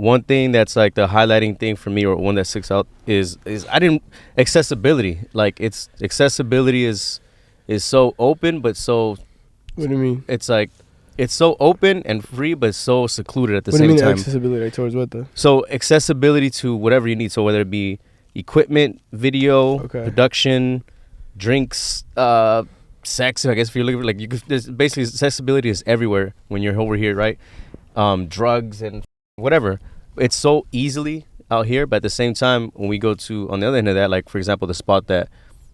one thing that's like the highlighting thing for me, or one that sticks out, is accessibility. Like accessibility is so open, but so. What do you mean? It's like it's so open and free, but so secluded at the What do same you mean time. accessibility? Like towards what though? So accessibility to whatever you need. So whether it be equipment, video, production, drinks, sex. I guess if you're looking for, like, there's basically accessibility is everywhere when you're over here, right? Drugs and whatever. It's so easily out here, but at the same time, when we go to on the other end of that, like for example, the spot that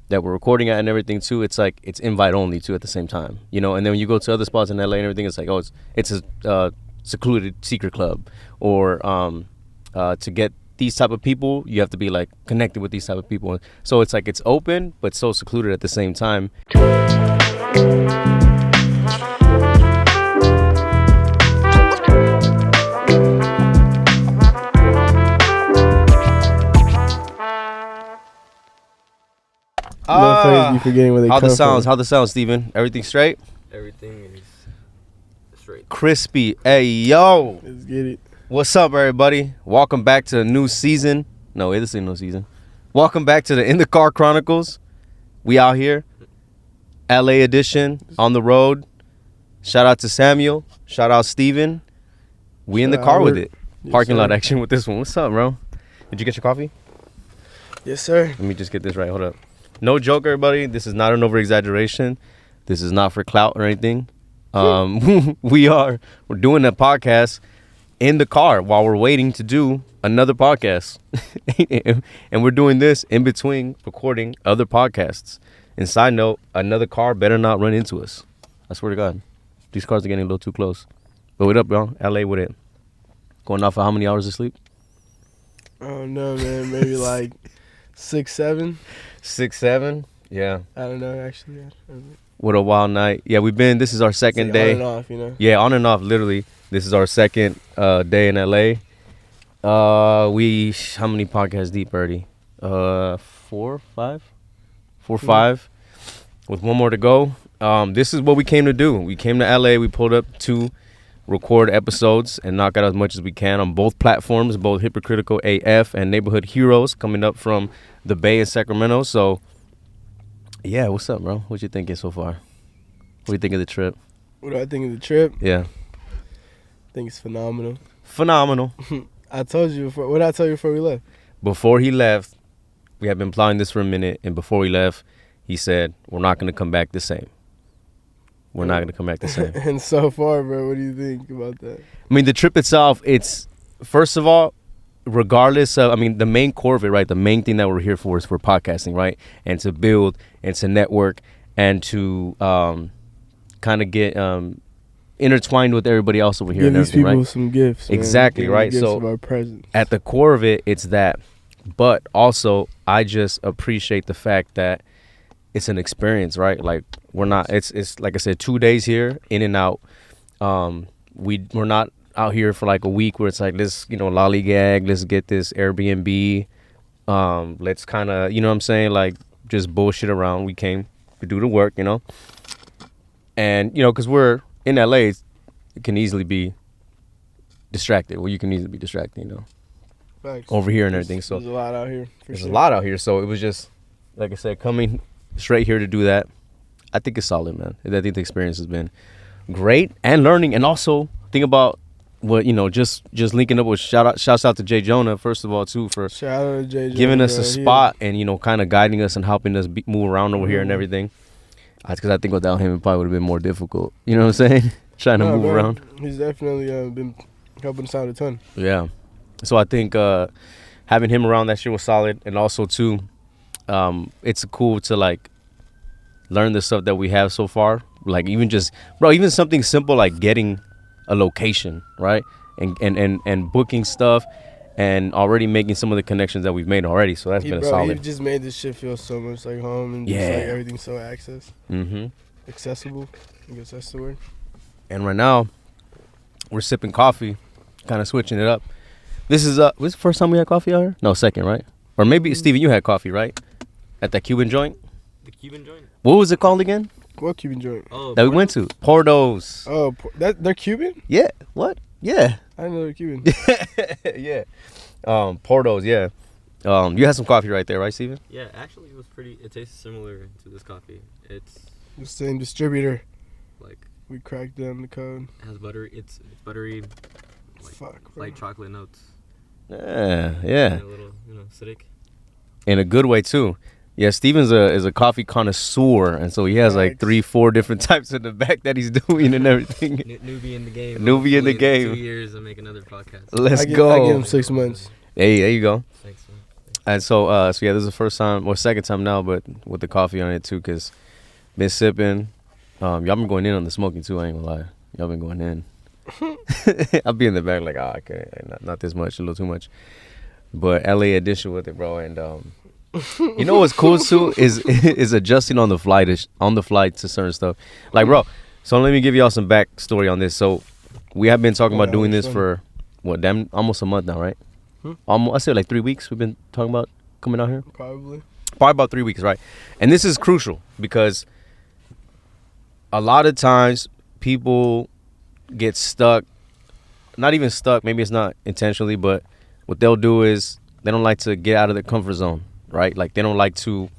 we're recording at and everything too, it's like it's invite only too at the same time, you know. And then when you go to other spots in LA and everything, it's like, oh, it's a secluded secret club, or to get these type of people, you have to be like connected with these type of people. So it's like it's open but so secluded at the same time. Be forgetting where they how come the sounds, Steven? Everything straight? Everything is straight. Crispy. Hey, yo. Let's get it. What's up, everybody? Welcome back to a new season. No, this ain't no season. Welcome back to the In the Car Chronicles. We out here. LA edition, on the road. Shout out to Samuel. Shout out Steven. We in the car with it. Parking lot action with this one. What's up, bro? Did you get your coffee? Yes, sir. Let me just get this right. Hold up. No joke, everybody. This is not an over-exaggeration. This is not for clout or anything. We're doing a podcast in the car while we're waiting to do another podcast. And we're doing this in between recording other podcasts. And side note, another car better not run into us. I swear to God. These cars are getting a little too close. But what up, bro? LA with it. Going off for how many hours of sleep? Oh, no, man. Maybe like 6, 7. 6, 7? Yeah. I don't know, actually. What a wild night. Yeah, this is our second day. On and off, you know? Yeah, on and off, literally. This is our second day in LA. How many podcasts deep, Birdie? 4, 5? 4, 5. With one more to go. This is what we came to do. We came to LA. We pulled up to record episodes and knock out as much as we can on both platforms, both Hypocritical AF and Neighborhood Heroes, coming up from the Bay in Sacramento. So, yeah, what's up, bro? What you thinking so far? What do you think of the trip? What do I think of the trip? Yeah. I think it's phenomenal. Phenomenal. I told you before. What did I tell you before we left? Before he left, we had been plotting this for a minute, and before he left, he said, we're not going to come back the same. We're not going to come back the same. And so far, bro, what do you think about that? I mean, the trip itself, it's, first of all, regardless of, I mean, the main core of it, right? The main thing that we're here for is for podcasting, right? And to build and to network and to kind of get intertwined with everybody else over here. Give and these people right? some gifts. Exactly, man. right? Gifts So of our presence. at the core of it, it's that. But also, I just appreciate the fact that it's an experience, right? Like, we're not, it's like I said, 2 days here, in and out. We're not out here for like a week where it's like, let's, lollygag, let's get this Airbnb. Let's kind of, you know what I'm saying? Like, just bullshit around. We came to do the work, And, because we're in LA, it can easily be distracted. Well, you can easily be distracted, Facts. over here and everything. So there's a lot out here. There's a lot out here. So it was just, like I said, coming straight here to do that. I think it's solid, man. I think the experience has been great and learning. And also think about what, just linking up with shouts out to Jay Jonah, first of all, too, for shout out to Jay giving Jonah, us a spot and, kind of guiding us and helping us move around over here and everything. Because I think without him, it probably would have been more difficult. You know what I'm saying? Trying to move around. He's definitely been helping us out a ton. Yeah. So I think having him around, that shit was solid. And also, too, it's cool to, like, learn the stuff that we have so far. Like, even something simple like getting a location, right? And booking stuff and already making some of the connections that we've made already. So that's been solid. He just made this shit feel so much like home and just like everything's so accessible. I guess that's the word. And right now, we're sipping coffee, kind of switching it up. This is the first time we had coffee out here? No, second, right? Or maybe, Steven, you had coffee, right? At that Cuban joint? The Cuban joint? What was it called again? What Cuban joint? Oh, that we went to? Portos. Oh, they're Cuban? Yeah. What? Yeah. I didn't know they're Cuban. Yeah. Portos, yeah. You had some coffee right there, right, Steven? Yeah, actually, it tastes similar to this coffee. It's The same distributor. like We cracked down the code. has buttery. It's buttery, like Fuck, bro. light chocolate notes. Yeah. And a little, acidic. In a good way too. Yeah, Steven's is a coffee connoisseur, and so he has like 3-4 different types in the back that he's doing and everything. Newbie in the game. Newbie in the Hopefully game. 2 years and make another podcast. Let's I go. give him 6 months. Hey, there you go. Thanks, man. And so yeah, this is the first time or second time now, but with the coffee on it too, cause been sipping. Y'all been going in on the smoking too. I ain't gonna lie, y'all been going in. I'll be in the back like, I can't, not this much, a little too much. But LA edition with it, bro. And you know what's cool too is adjusting on the fly to certain stuff. Like, bro. So let me give y'all some backstory on this. So we have been talking about doing this for what, almost a month now, right? Almost, I say like 3 weeks. We've been talking about coming out here. Probably about 3 weeks, right? And this is crucial because a lot of times people get stuck. Not even stuck. Maybe it's not intentionally, but what they'll do is they don't like to get out of their comfort zone, right? Like they don't like to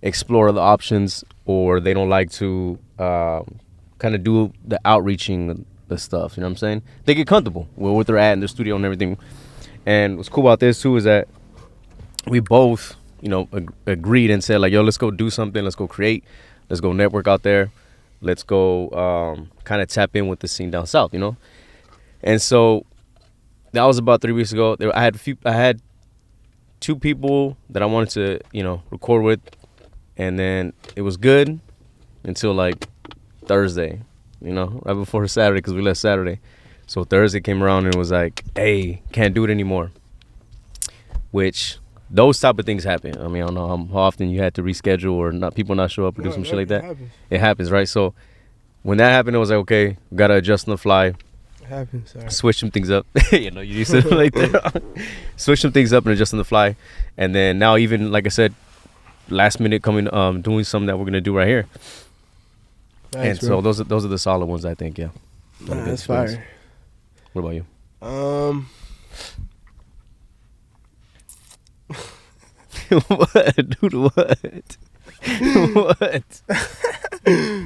explore the options, or they don't like to kind of do the outreaching, the stuff. You know what I'm saying? They get comfortable with where they're at in their studio and everything. And what's cool about this too is that we both, agreed and said like, yo, let's go do something. Let's go create. Let's go network out there. Let's go kind of tap in with the scene down south, And so that was about 3 weeks ago. I had 2 people that I wanted to, record with, and then it was good until like Thursday, right before Saturday, because we left Saturday. So Thursday came around and it was like, hey, can't do it anymore. Which those type of things happen. I mean, I don't know how often you had to reschedule or people not show up or do some shit like that. It happens, right? So when that happened, it was like, okay, we gotta adjust on the fly. Happens. Sorry. Switch some things up. You used to like that. Switch some things up and adjust on the fly. And then now, even like I said, last minute coming, doing something that we're gonna do right here. Nice, and so those are the solid ones, I think. Yeah. That's fire. What about you? What, dude? What? What?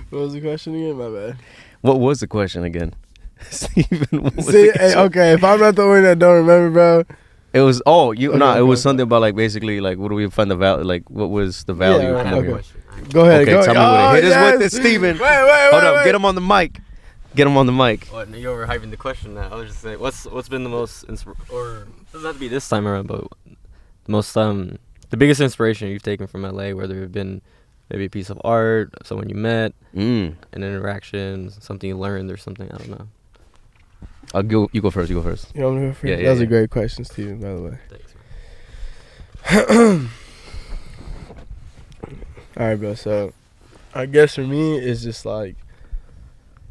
What was the question again? My bad. What was the question again? Steven, okay, if I'm not the one that don't remember, bro. It was it was something about like basically like what do we find the value, like what was the value? Go ahead. Okay, tell me what it hit us with it, Steven. Hold up, wait. get him on the mic. Get him on the mic. What, you're overhyping the question now. I was just saying, what's been the most or it doesn't have to be this time around, but the most the biggest inspiration you've taken from LA, whether it been maybe a piece of art, someone you met, an interaction, something you learned, or something, I don't know. You go first. You want me to go first? Yeah, that was a great question, Steven, by the way. Thanks. All right, bro. So, I guess for me, it's just like,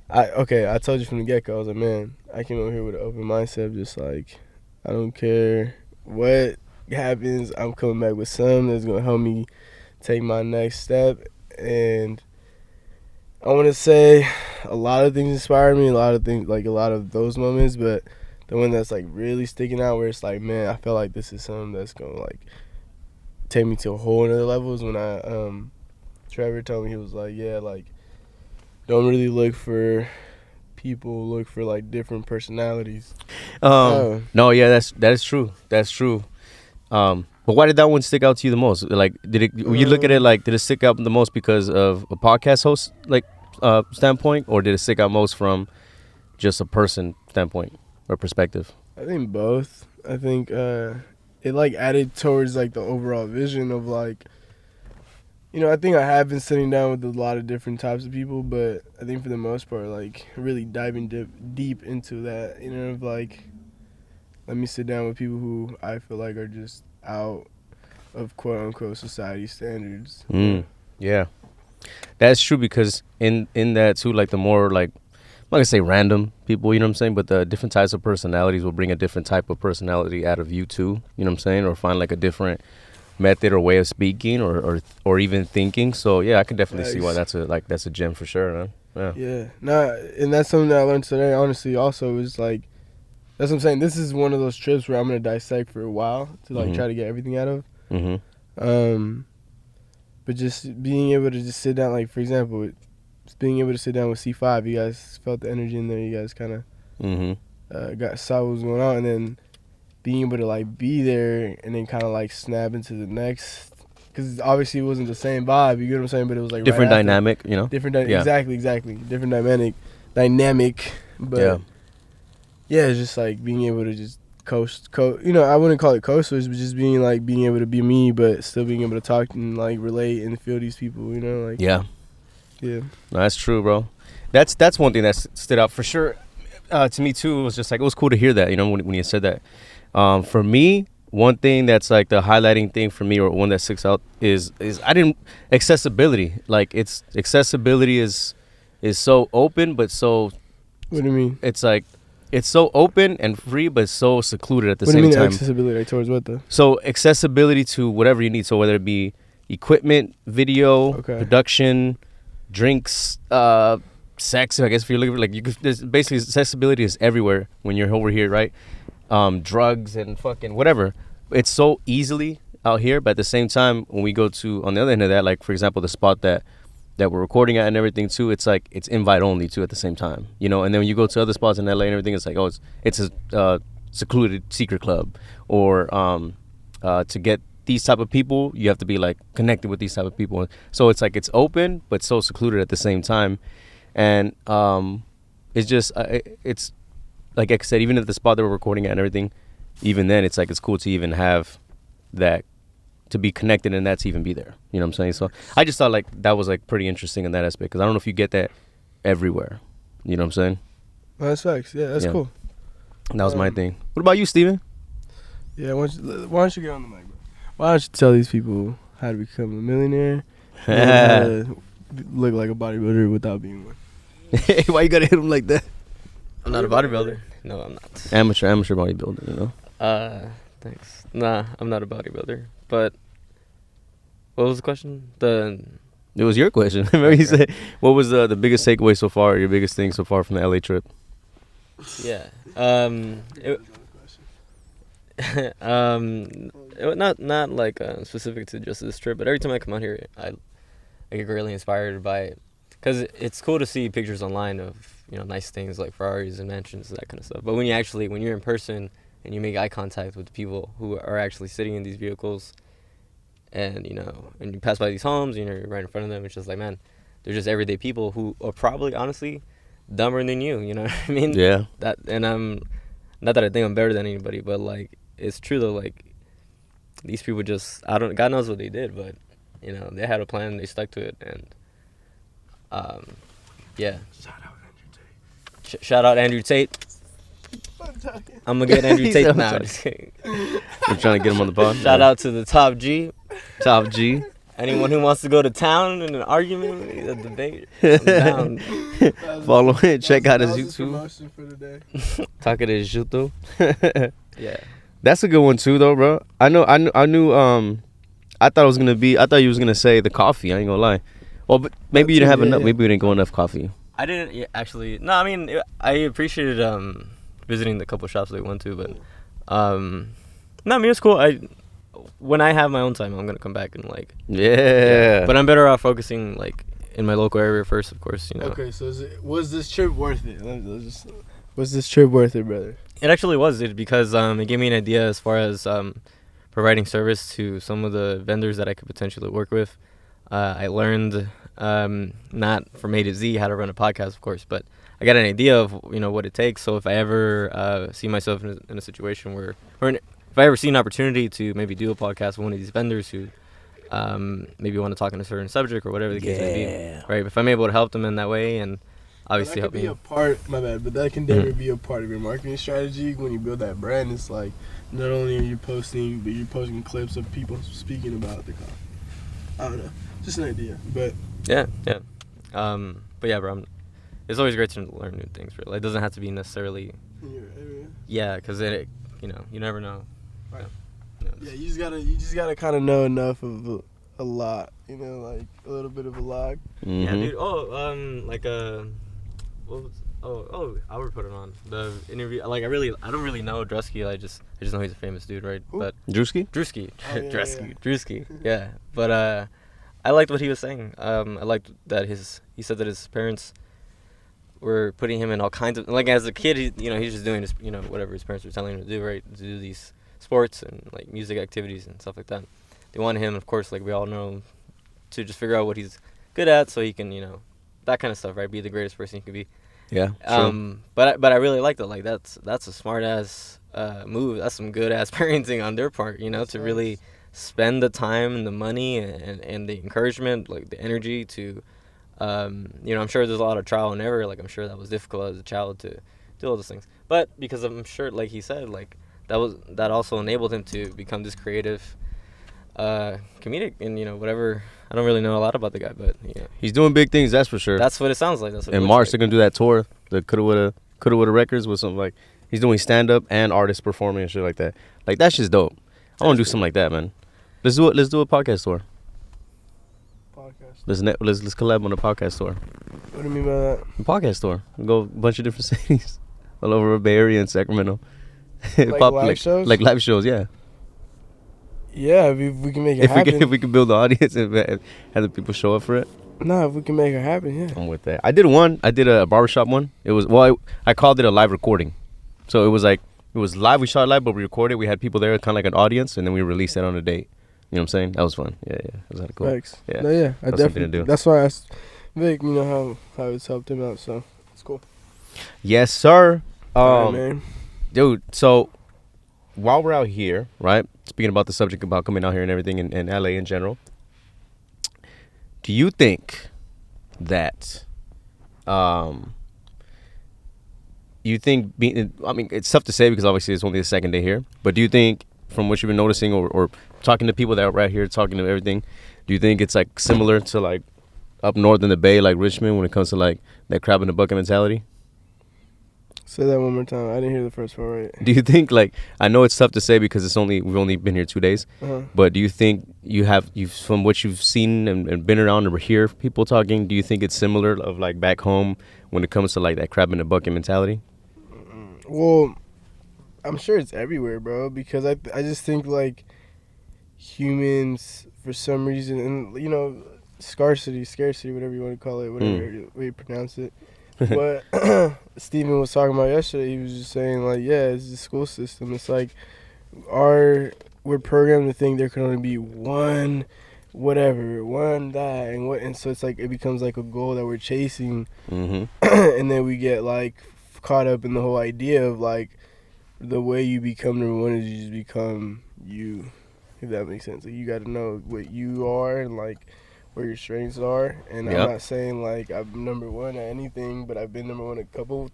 I told you from the get-go, I was like, man, I came over here with an open mindset, just like, I don't care what happens, I'm coming back with something that's going to help me take my next step. And I want to say a lot of things inspire me, a lot of those moments, but the one that's like really sticking out where it's like, man, I feel like this is something that's going to like take me to a whole another level is when Trevor told me, he was like, yeah, like, don't really look for people, look for like different personalities. No, yeah, that is true. That's true. But why did that one stick out to you the most? Like, when you look at it, like, did it stick out the most because of a podcast host, like, standpoint, or did it stick out most from just a person standpoint or perspective? I think both. I think it like added towards like the overall vision of like, I think I have been sitting down with a lot of different types of people, but I think for the most part, like really diving deep into that, of like, let me sit down with people who I feel like are just out of quote unquote society standards. Yeah, that's true, because in that too, like the more like, I'm not gonna say random people, you know what I'm saying, but the different types of personalities will bring a different type of personality out of you too, you know what I'm saying, or find like a different method or way of speaking or even thinking. So yeah, I can definitely see why that's a gem for sure, man. Yeah. And that's something that I learned today, honestly, also is like, That's what I'm saying. This is one of those trips where I'm gonna dissect for a while to like try to get everything out of. But just being able to just sit down, like for example, just being able to sit down with C5, you guys felt the energy in there. You guys kind of saw what was going on, and then being able to like be there and then kind of like snap into the next, because obviously it wasn't the same vibe. You get what I'm saying? But it was like different dynamic, you know. Exactly. Different dynamic. But yeah, it's just like being able to just coast. You know, I wouldn't call it coasters, but just being able to be me, but still being able to talk and like relate and feel these people. You know, like yeah. No, that's true, bro. That's one thing that stood out for sure. To me too, it was just like it was cool to hear that. You know, when you said that. For me, one thing that's like the highlighting thing for me, or one that sticks out, is accessibility. Like accessibility is so open, but so. What do you mean? It's like it's so open and free, but so secluded at the same time. What do you mean accessibility? Like towards what though? So accessibility to whatever you need. So whether it be equipment, video, production, drinks, sex. I guess if you're looking for, like, there's basically accessibility is everywhere when you're over here, right? Drugs and fucking whatever. It's so easily out here, but at the same time, when we go to on the other end of that, like for example, the spot that we're recording at and everything too, it's like it's invite only too at the same time, you know. And then when you go to other spots in LA and everything, it's like, oh, it's a secluded secret club, or to get these type of people, you have to be like connected with these type of people. So it's like it's open but so secluded at the same time, and it's just it's like I said, even at the spot that we're recording at and everything, even then it's like it's cool to even have that, to be connected, and that's even be there. You know what I'm saying? So I just thought like that was like pretty interesting in that aspect, because I don't know if you get that everywhere. You know what I'm saying? Well, that's facts. Yeah, that's cool. And that was my thing. What about you, Steven? Yeah, why don't you get on the mic, bro? Why don't you tell these people how to become a millionaire and how to look like a bodybuilder without being one? Hey, why you gotta hit him like that? I'm not a bodybuilder. No, I'm not. Amateur bodybuilder, you know? Thanks. Nah, I'm not a bodybuilder. But what was the question? It was your question. Remember you said, what was the biggest takeaway so far, your biggest thing so far from the LA trip? Yeah. Not like specific to just this trip, but every time I come out here, I get really inspired by it, because it's cool to see pictures online of, you know, nice things like Ferraris and mansions and that kind of stuff. But when you're in person and you make eye contact with the people who are actually sitting in these vehicles, and you know, and you pass by these homes, you know, you're right in front of them, it's just like, man, they're just everyday people who are probably honestly dumber than you know what I mean? Yeah. And I'm not that I think I'm better than anybody, but like it's true though, like these people just, God knows what they did, but you know, they had a plan, they stuck to it, and yeah. Shout out Andrew Tate. I'm gonna get Andrew Tate now. I'm trying to get him on the pod. Shout out to the Top G. Top G. Anyone who wants to go to town in an argument, a debate, I'm down. Follow it. Check out his YouTube. Talk at his YouTube. Yeah. That's a good one too, though, bro. I knew. I thought you was gonna say the coffee. I ain't gonna lie. Well, but maybe you didn't have enough. Maybe we didn't go enough coffee. I didn't actually. No, I mean, I appreciated visiting the couple shops they went to, but no, I mean, it's cool. When I have my own time, I'm gonna come back and like. Yeah. But I'm better off focusing like in my local area first, of course. You know. Okay, so was this trip worth it? Was this trip worth it, brother? It actually was, because it gave me an idea as far as providing service to some of the vendors that I could potentially work with. I learned not from A to Z how to run a podcast, of course, but I got an idea of, you know, what it takes. So if I ever see myself in a situation where, if I ever see an opportunity to maybe do a podcast with one of these vendors who maybe want to talk on a certain subject or whatever the case may be, right? If I'm able to help them in that way, and obviously help me. But that can definitely be a part of your marketing strategy when you build that brand. It's like not only are you posting, but you're posting clips of people speaking about the coffee. I don't know, just an idea, but yeah. But yeah, bro, it's always great to learn new things. Really, it doesn't have to be necessarily. In your area. Yeah, because you know, you never know. Right. Yeah, you just gotta kind of know enough of a lot, you know, like a little bit of a lot. Mm-hmm. Yeah, dude. Oh, like what was I would put it on the interview. Like I don't really know Drusky. I just know he's a famous dude, right? Who? But Drewski? Drusky. Yeah. But I liked what he was saying. I liked that he said that his parents were putting him in all kinds of, like, as a kid, he's just doing his, whatever his parents were telling him to do, right? To do these sports and like music activities and stuff like that. They wanted him, of course, like we all know, to just figure out what he's good at so he can, that kind of stuff, right? Be the greatest person he can be. Yeah. True. But I really like that. Like that's a smart ass move. That's some good ass parenting on their part, to really spend the time and the money and the encouragement, like the energy to, I'm sure there's a lot of trial and error. Like I'm sure that was difficult as a child to do all those things. But because I'm sure, like he said, like that also enabled him to become this creative, comedic and whatever. I don't really know a lot about the guy, but he's doing big things. That's for sure. That's what it sounds like. That's what. In March, they're gonna do that tour, the coulda woulda records with something like he's doing stand up and artists performing and shit like that. Like that's just dope. I want to do something like that, man. Let's do it. Let's do a podcast tour. Let's collab on a podcast tour. What do you mean by that? A podcast tour. We'll go a bunch of different cities all over Bay Area and Sacramento. Like live shows? Like live shows, yeah. Yeah, if we can make it happen. If we can build the audience and have the people show up for it. No, if we can make it happen, yeah. I'm with that. I did a barbershop one. It was, I called it a live recording. So it was live. We shot live, but we recorded. We had people there, kind of like an audience, and then we released that on a date. You know what I'm saying? That was fun. Yeah. It was kind of cool. Thanks. Yeah. No, yeah. I definitely do. That's why I asked Vic, how it's helped him out, so it's cool. Yes, sir. All right, man. Dude, so while we're out here, right, speaking about the subject about coming out here and everything in LA in general, do you think that it's tough to say because obviously it's only the second day here, but do you think, from what you've been noticing or talking to people that are right here, talking to everything, do you think it's like similar to like up north in the Bay, like Richmond, when it comes to like that crab in the bucket mentality? Say that one more time. I didn't hear the first part right. Do you think, like, I know it's tough to say because we've only been here 2 days, but do you think you've from what you've seen and been around or hear people talking, do you think it's similar of like back home when it comes to like that crab in the bucket mentality? Well, I'm sure it's everywhere, bro, because I just think like humans for some reason, and scarcity, whatever you want to call it, whatever way you pronounce it. What Steven was talking about yesterday, he was just saying like, yeah, it's the school system. It's like we're programmed to think there can only be one that, and so it's like it becomes like a goal that we're chasing, and then we get like caught up in the whole idea of like the way you become number one is you just become you, if that makes sense. Like you got to know what you are and like where your strengths are, and I'm not saying like I'm number one at anything, but I've been number one a couple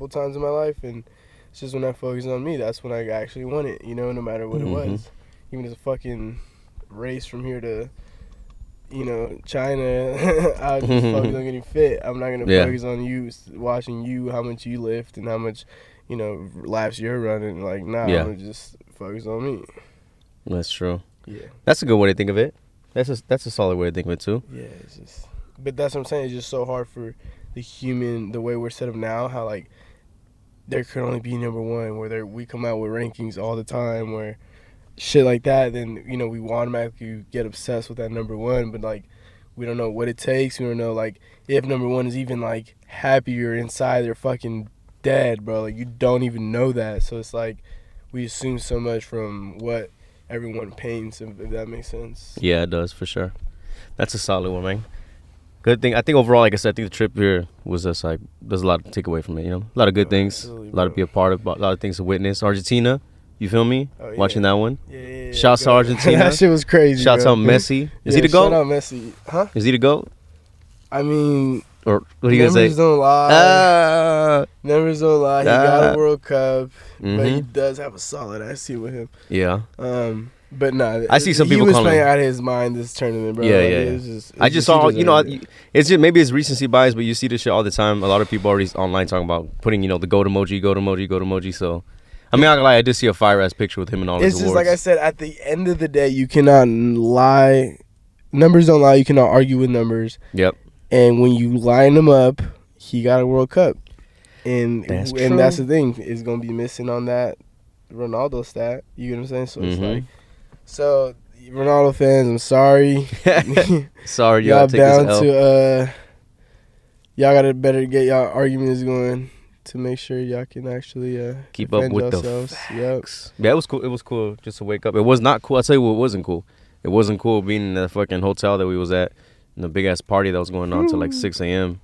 times in my life, and it's just when I focus on me, that's when I actually won it, no matter what it was. Even as a fucking race from here to China, I'll just focus on getting fit. I'm not gonna focus on you, watching you, how much you lift and how much laps you're running. Like I'm gonna just focus on me. That's true. Yeah, that's a good way to think of it. That's a solid way to think of it too. Yeah, but that's what I'm saying. It's just so hard for the human, the way we're set up now. How like there could only be number one, where we come out with rankings all the time, where shit like that. Then we automatically get obsessed with that number one, but like we don't know what it takes. We don't know like if number one is even like happy or inside they're fucking dead, bro. Like you don't even know that. So it's like we assume so much from what everyone paints, if that makes sense. Yeah, it does, for sure. That's a solid one, man. Good thing. I think overall, like I said, I think the trip here was just like, there's a lot to take away from it, A lot of good things, a lot to be a part of, a lot of things to witness. Argentina, you feel me? Oh, yeah. Watching that one. Yeah. Shouts to Argentina. That shit was crazy. Shouts out Messi. Is he the GOAT? Shout out Messi. Huh? Is he the GOAT? I mean, or what are you going to say? Numbers don't lie. Numbers don't lie. He got a World Cup, but he does have a solid ass team with him. Yeah. But no, I see some people he was playing out of his mind this tournament, bro. Yeah. I just saw, it's just maybe it's recency bias, but you see this shit all the time. A lot of people already online talking about putting, the goat emoji. So, I'm not gonna lie, I did see a fire ass picture with him and all his awards. It's just like I said, at the end of the day, you cannot lie. Numbers don't lie. You cannot argue with numbers. Yep. And when you line them up, he got a World Cup. And that's the thing, is gonna be missing on that Ronaldo stat. You know what I'm saying? So it's like, so Ronaldo fans, I'm sorry. Sorry, y'all bound to y'all gotta better get y'all arguments going to make sure y'all can actually keep up with yourselves. Facts. Yep. Yeah, it was cool. It was cool just to wake up. It was not cool. I'll tell you what wasn't cool. It wasn't cool being in the fucking hotel that we was at, and the big ass party that was going on till like 6 a.m.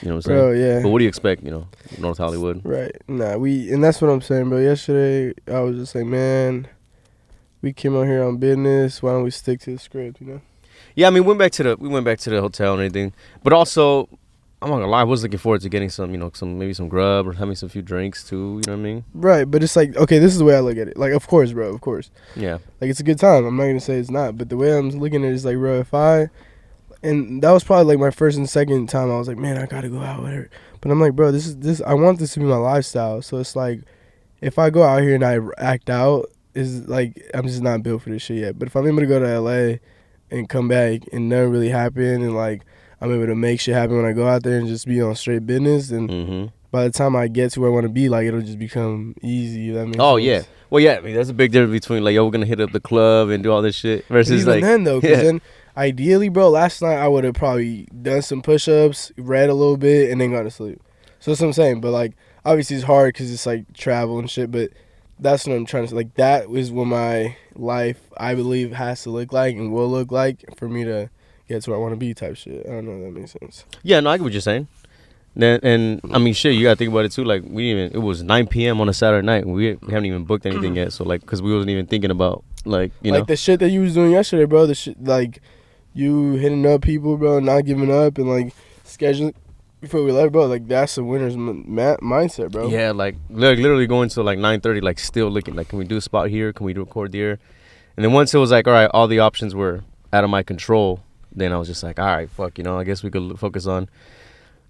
You know what I'm saying? Bro, yeah. But what do you expect, North Hollywood? Right. Nah, and that's what I'm saying, bro. Yesterday, I was just like, man, we came out here on business. Why don't we stick to the script, Yeah, I mean, we went back to the hotel and everything. But also, I'm not gonna lie, I was looking forward to getting some, maybe some grub or having some few drinks too, you know what I mean? Right, but it's like, okay, this is the way I look at it. Like, of course, bro, of course. Yeah. Like, it's a good time. I'm not gonna say it's not, but the way I'm looking at it is like, bro, and that was probably like my first and second time I was like, man, I gotta go out, whatever. But I'm like, bro, this I want this to be my lifestyle. So it's like, if I go out here and I act out, is like, I'm just not built for this shit yet. But if I'm able to go to LA and come back and nothing really happen, and like I'm able to make shit happen when I go out there and just be on straight business, and by the time I get to where I want to be, like, it'll just become easy. That makes sense. Yeah. Well, yeah, I mean, that's a big difference between like, yo, we're gonna hit up the club and do all this shit versus even like then though, because then ideally, bro, last night I would have probably done some push-ups, read a little bit, and then gone to sleep. So that's what I'm saying. But like, obviously it's hard because it's like travel and shit. But that's what I'm trying to say. Like, that is what my life, I believe, has to look like and will look like for me to get to where I want to be, type shit. I don't know if that makes sense. Yeah, no, I get what you're saying. And I mean, shit, you gotta think about it too. Like, it was 9 p.m. on a Saturday night. We haven't even booked anything yet. So like, because we wasn't even thinking about like, like the shit that you was doing yesterday, bro. The shit, like, you hitting up people, bro, not giving up, and like scheduling before we left, bro. Like, that's a winner's mindset, bro. Yeah, like literally going to like 9:30, like still looking like, can we do a spot here? Can we record here? And then once it was like, all right, all the options were out of my control, then I was just like, all right, fuck, I guess we could focus on.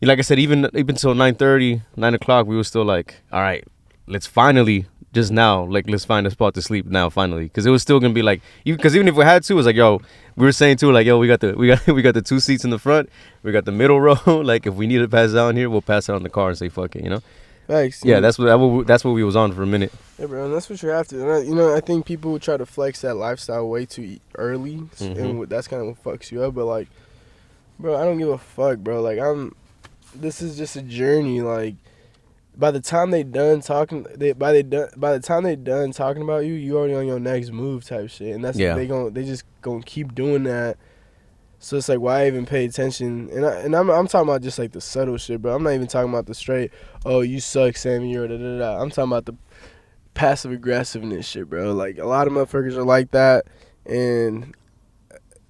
Like I said, even till 9:30, 9 o'clock, we were still like, all right, let's finally, just now, like, let's find a spot to sleep now, finally. Because it was still going to be like, because even if we had to, it was like, yo, we were saying too, like, yo, we got the 2 seats in the front, we got the middle row. Like, if we need to pass out in here, we'll pass out in the car and say, fuck it, Thanks. Yeah, that's what we was on for a minute. Yeah, bro, and that's what you have to. And I think people try to flex that lifestyle way too early, and that's kind of what fucks you up. But like, bro, I don't give a fuck, bro. Like, this is just a journey. Like, by the time they done talking, by the time they done talking about you, you already on your next move, type shit. And that's they just gonna keep doing that. So it's like, why even pay attention? And I'm talking about just like the subtle shit, bro. I'm not even talking about the straight, oh, you suck, Sammy, or da-da-da. I'm talking about the passive aggressiveness shit, bro. Like, a lot of motherfuckers are like that, and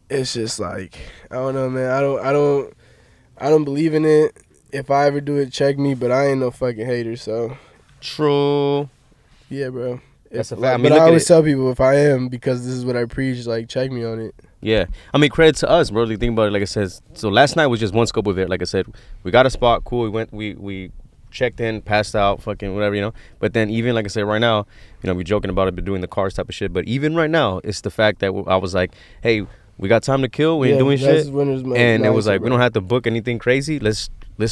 it's just like, I don't know, man. I don't believe in it. If I ever do it, check me, but I ain't no fucking hater, so. True. Yeah, bro. That's a fact. I mean, but I always tell people, if I am, because this is what I preach, like, check me on it. Yeah. I mean, credit to us, bro. Think about it, like I said. So last night was just one scope of it. Like I said, we got a spot, cool. We checked in, passed out, fucking whatever, But then even, like I said, right now, we joking about it, but doing the cars type of shit. But even right now, it's the fact that I was like, hey, we got time to kill. We ain't doing shit. And it was like, we don't have to book anything crazy. Let's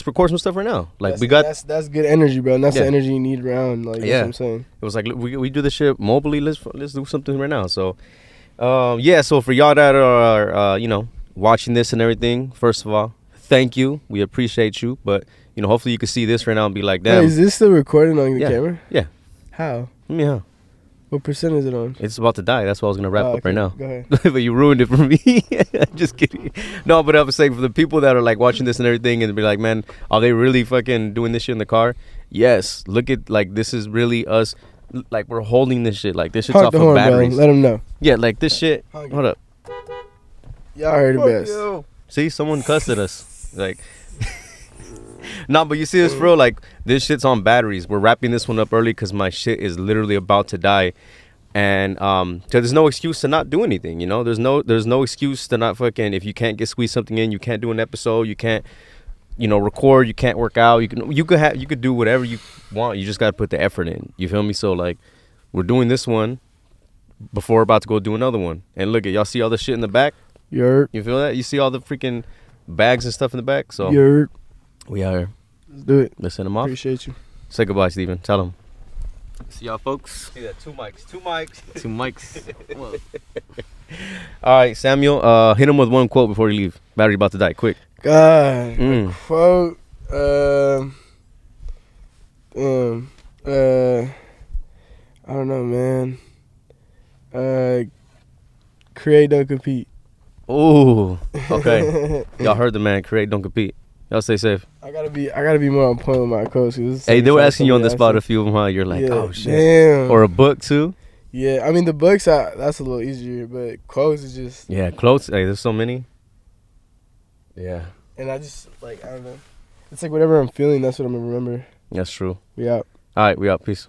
record some stuff right now. Like, that's good energy, bro. And that's the energy you need around. Like, that's what I'm saying. It was like, we do this shit mobily. Let's do something right now. So, so for y'all that are, watching this and everything, first of all, thank you. We appreciate you. But, hopefully you can see this right now and be like, damn. Wait, is this still recording on the camera? Yeah. How? Yeah. What percent is it on? It's about to die. That's why I was going to wrap up right now. Go ahead. But you ruined it for me. Just kidding. No, but I was saying, for the people that are like watching this and everything and be like, man, are they really fucking doing this shit in the car? Yes. Look at, like, this is really us. Like, we're holding this shit. Like, this shit's off of batteries. Bro. Let them know. Yeah, like, this shit. Hold up. Y'all heard it best. You. See, someone cussed at us. Like, no, but you see this, bro? Like, this shit's on batteries. We're wrapping this one up early because my shit is literally about to die. And so there's no excuse to not do anything, There's no excuse to not fucking, if you can't squeeze something in, you can't do an episode, you can't, record, you can't work out, you could do whatever you want. You just gotta put the effort in. You feel me? So like, we're doing this one before we're about to go do another one. And look at y'all, see all the shit in the back? Yerp. You feel that? You see all the freaking bags and stuff in the back? So Yerp. we are. Let's do it. Let's send him off. Appreciate you. Say goodbye, Steven. Tell him. See y'all, folks. See that? 2 mics. 2 mics. Come on. All right, Samuel. Hit him with one quote before you leave. Battery about to die. Quick. God. Mm. Quote. I don't know, man. Create, don't compete. Ooh. Okay. Y'all heard the man. Create, don't compete. Y'all stay safe. I gotta be more on point with my coach. Hey, they were asking you on the spot a few of them, huh? You're like, yeah, oh, shit. Damn. Or a book, too? Yeah, I mean, the books, that's a little easier, but quotes is just... Yeah, quotes. Hey, there's so many. Yeah. And I just, like, I don't know. It's like whatever I'm feeling, that's what I'm gonna remember. That's true. We out. All right, we out. Peace.